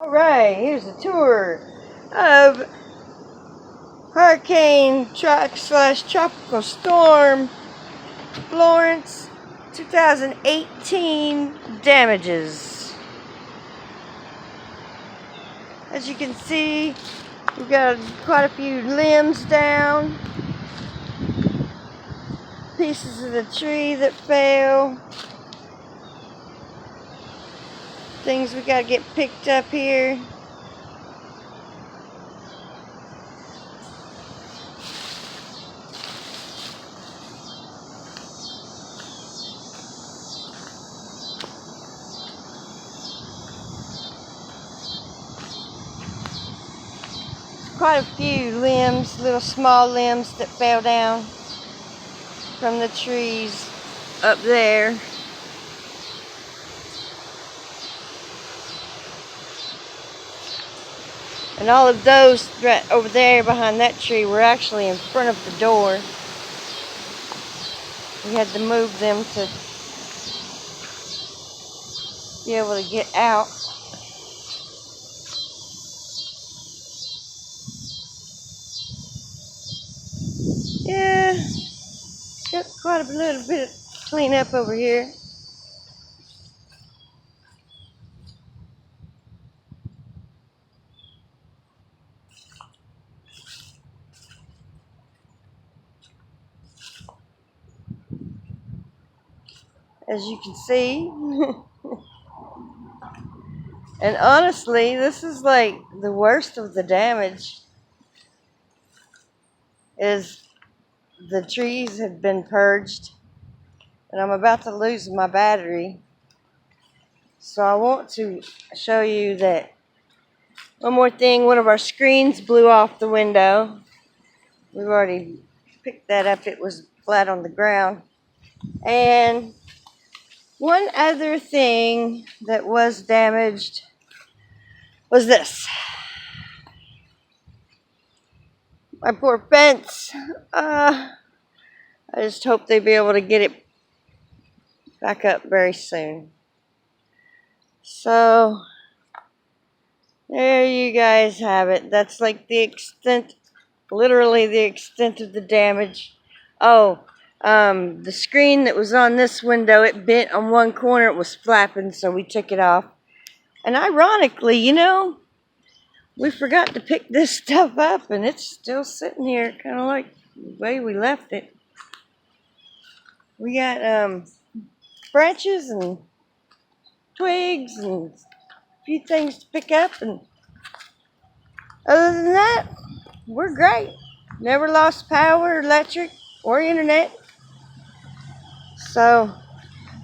Alright, here's a tour of Hurricane Tropical Storm Florence 2018 damages. As you can see, we've got quite a few limbs down, pieces of the tree that fell, things we gotta get picked up here. Quite a few limbs, little small limbs that fell down from the trees up there. And all of those right over there behind that tree were actually in front of the door. We had to move them to be able to get out. Yeah, got quite a little bit of cleanup over here. As you can see. And honestly, this is like the worst of the damage. Is the trees have been purged, and I'm about to lose my battery. So I want to show you that one more thing. One of our screens blew off the window. We've already picked that up. It was flat on the ground. And one other thing that was damaged was this. My poor fence. I just hope they'll be able to get it back up very soon. So there you guys have it. That's like the extent, literally the extent of the damage. Oh, the screen that was on this window, it bent on one corner. It was flapping, so we took it off. And ironically, you know, we forgot to pick this stuff up, and it's still sitting here, kind of like the way we left it. We got branches and twigs and a few things to pick up, and other than that, we're great. Never lost power, electric, or internet. So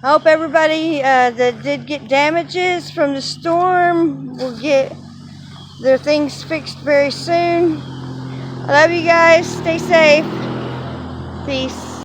I hope everybody that did get damages from the storm will get their things fixed very soon. I love you guys. Stay safe. Peace.